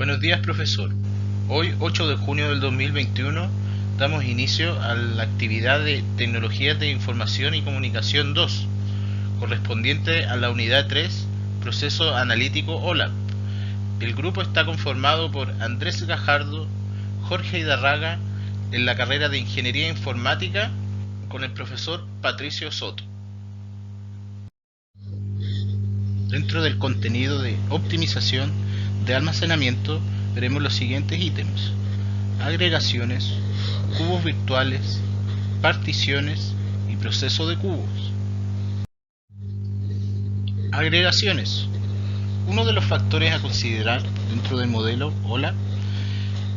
Buenos días, profesor. Hoy, 8 de junio del 2021, damos inicio a la actividad de Tecnologías de Información y Comunicación 2, correspondiente a la unidad 3, Proceso Analítico OLAP. El grupo está conformado por Andrés Gajardo, Jorge Hidarraga, en la carrera de Ingeniería Informática, con el profesor Patricio Soto. Dentro del contenido de optimización de almacenamiento veremos los siguientes ítems: agregaciones, cubos virtuales, particiones y proceso de cubos. Agregaciones. Uno de los factores a considerar dentro del modelo OLAP.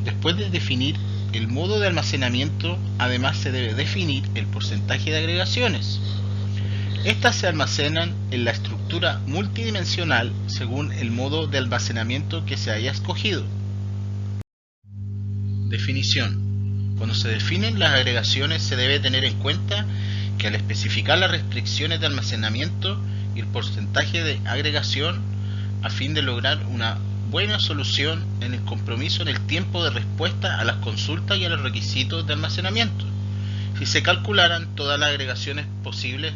Después de definir el modo de almacenamiento, además se debe definir el porcentaje de agregaciones. Estas se almacenan en la estructura multidimensional según el modo de almacenamiento que se haya escogido. Definición. Cuando se definen las agregaciones se debe tener en cuenta que al especificar las restricciones de almacenamiento y el porcentaje de agregación a fin de lograr una buena solución en el compromiso en el tiempo de respuesta a las consultas y a los requisitos de almacenamiento. Si se calcularan todas las agregaciones posibles,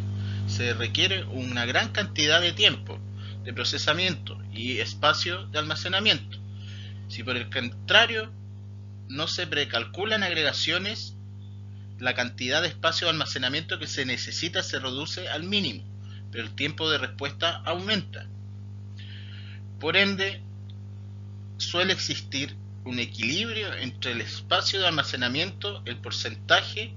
se requiere una gran cantidad de tiempo de procesamiento y espacio de almacenamiento. Si por el contrario no se precalculan agregaciones, la cantidad de espacio de almacenamiento que se necesita se reduce al mínimo, pero el tiempo de respuesta aumenta. Por ende, suele existir un equilibrio entre el espacio de almacenamiento, el porcentaje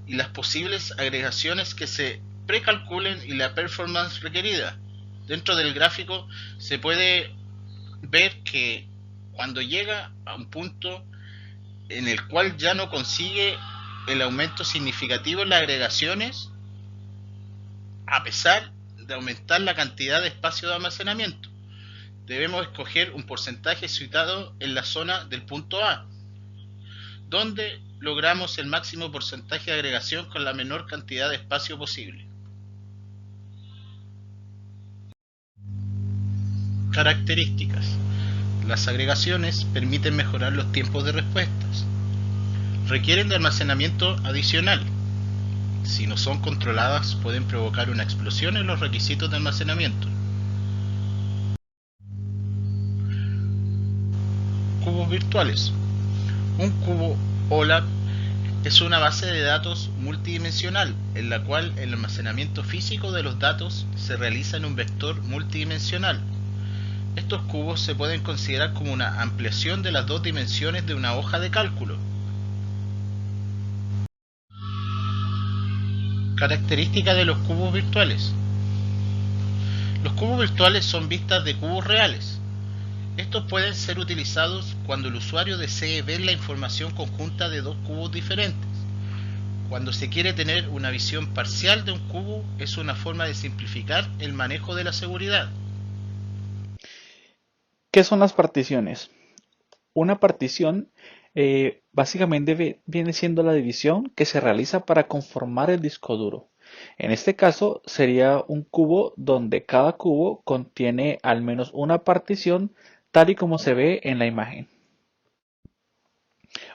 y las posibles agregaciones que se precalculen y la performance requerida. Dentro del gráfico se puede ver que cuando llega a un punto en el cual ya no consigue el aumento significativo en las agregaciones, a pesar de aumentar la cantidad de espacio de almacenamiento, debemos escoger un porcentaje situado en la zona del punto A, donde logramos el máximo porcentaje de agregación con la menor cantidad de espacio posible. Características. Las agregaciones permiten mejorar los tiempos de respuestas. Requieren de almacenamiento adicional. Si no son controladas, pueden provocar una explosión en los requisitos de almacenamiento. Cubos virtuales. Un cubo OLAP es una base de datos multidimensional en la cual el almacenamiento físico de los datos se realiza en un vector multidimensional. Estos cubos se pueden considerar como una ampliación de las dos dimensiones de una hoja de cálculo. Características de los cubos virtuales. Los cubos virtuales son vistas de cubos reales. Estos pueden ser utilizados cuando el usuario desee ver la información conjunta de dos cubos diferentes. Cuando se quiere tener una visión parcial de un cubo, es una forma de simplificar el manejo de la seguridad. ¿Qué son las particiones? Una partición básicamente viene siendo la división que se realiza para conformar el disco duro. En este caso sería un cubo donde cada cubo contiene al menos una partición tal y como se ve en la imagen.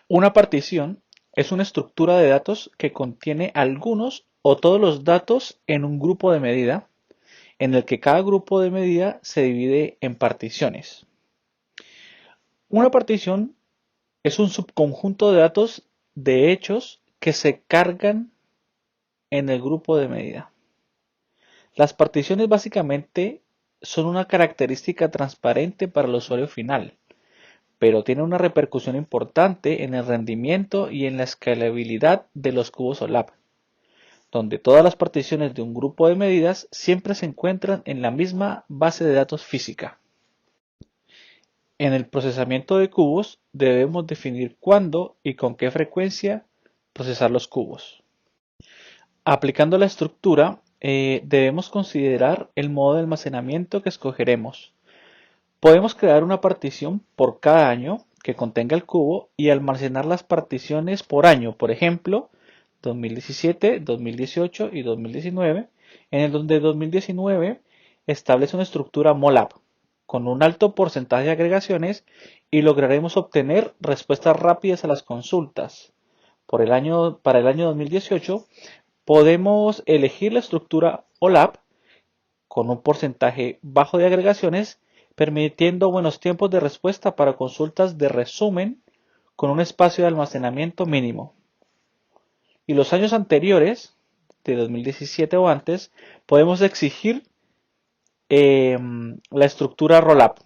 Una partición es una estructura de datos que contiene algunos o todos los datos en un grupo de medida, en el que cada grupo de medida se divide en particiones. Una partición es un subconjunto de datos de hechos que se cargan en el grupo de medida. Las particiones básicamente son una característica transparente para el usuario final, pero tienen una repercusión importante en el rendimiento y en la escalabilidad de los cubos OLAP, donde todas las particiones de un grupo de medidas siempre se encuentran en la misma base de datos física. En el procesamiento de cubos debemos definir cuándo y con qué frecuencia procesar los cubos. Aplicando la estructura, debemos considerar el modo de almacenamiento que escogeremos. Podemos crear una partición por cada año que contenga el cubo y almacenar las particiones por año, por ejemplo, 2017, 2018 y 2019, en el donde 2019 establece una estructura MOLAP. con un alto porcentaje de agregaciones y lograremos obtener respuestas rápidas a las consultas. Para el año 2018 podemos elegir la estructura OLAP con un porcentaje bajo de agregaciones, permitiendo buenos tiempos de respuesta para consultas de resumen con un espacio de almacenamiento mínimo. Y los años anteriores, de 2017 o antes, podemos exigir la estructura Rollup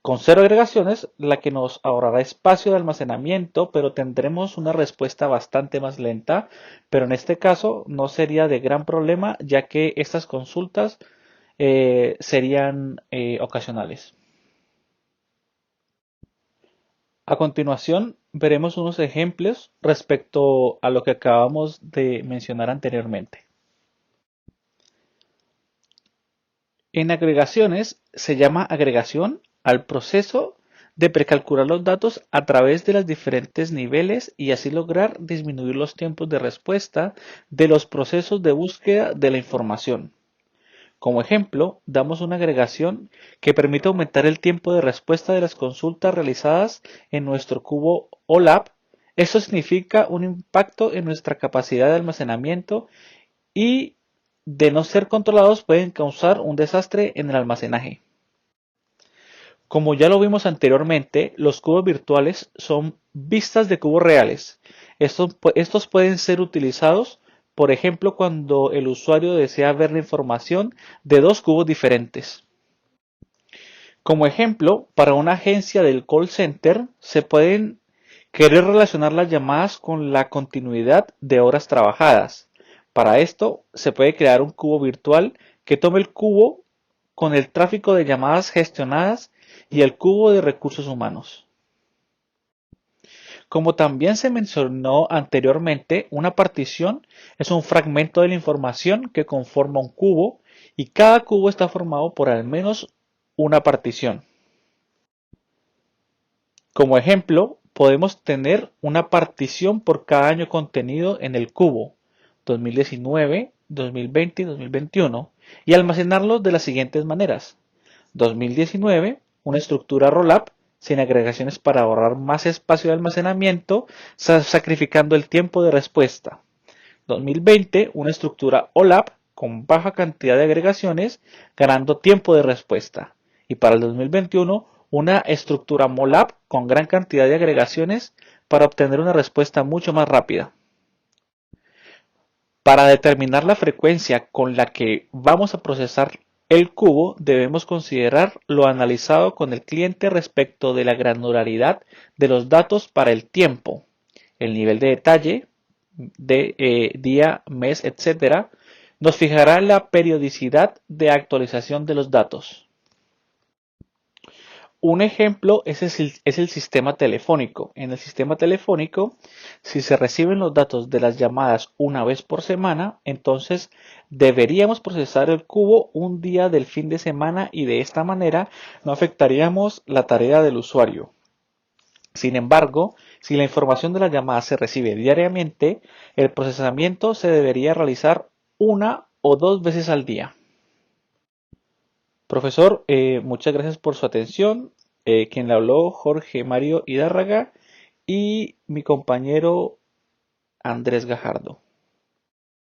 con 0 agregaciones, la que nos ahorrará espacio de almacenamiento, pero tendremos una respuesta bastante más lenta, pero en este caso no sería de gran problema, ya que estas consultas serían ocasionales. A continuación, veremos unos ejemplos respecto a lo que acabamos de mencionar anteriormente. En agregaciones se llama agregación al proceso de precalcular los datos a través de los diferentes niveles y así lograr disminuir los tiempos de respuesta de los procesos de búsqueda de la información. Como ejemplo, damos una agregación que permite aumentar el tiempo de respuesta de las consultas realizadas en nuestro cubo OLAP. Esto significa un impacto en nuestra capacidad de almacenamiento y, de no ser controlados, pueden causar un desastre en el almacenaje. Como ya lo vimos anteriormente, los cubos virtuales son vistas de cubos reales. Estos pueden ser utilizados, por ejemplo, cuando el usuario desea ver la información de dos cubos diferentes. Como ejemplo, para una agencia del call center se pueden querer relacionar las llamadas con la continuidad de horas trabajadas. Para esto se puede crear un cubo virtual que tome el cubo con el tráfico de llamadas gestionadas y el cubo de recursos humanos. Como también se mencionó anteriormente, una partición es un fragmento de la información que conforma un cubo y cada cubo está formado por al menos una partición. Como ejemplo, podemos tener una partición por cada año contenido en el cubo 2019, 2020 y 2021 y almacenarlos de las siguientes maneras. 2019, una estructura rollup sin agregaciones para ahorrar más espacio de almacenamiento, sacrificando el tiempo de respuesta. 2020, una estructura OLAP con baja cantidad de agregaciones, ganando tiempo de respuesta. Y para el 2021, una estructura MOLAP con gran cantidad de agregaciones para obtener una respuesta mucho más rápida. Para determinar la frecuencia con la que vamos a procesar el cubo, debemos considerar lo analizado con el cliente respecto de la granularidad de los datos para el tiempo, el nivel de detalle de día, mes, etc. Nos fijará la periodicidad de actualización de los datos. Un ejemplo es el sistema telefónico. En el sistema telefónico, si se reciben los datos de las llamadas una vez por semana, entonces deberíamos procesar el cubo un día del fin de semana y de esta manera no afectaríamos la tarea del usuario. Sin embargo, si la información de las llamadas se recibe diariamente, el procesamiento se debería realizar una o dos veces al día. Profesor, muchas gracias por su atención. Quien le habló, Jorge Mario Hidárraga y mi compañero Andrés Gajardo.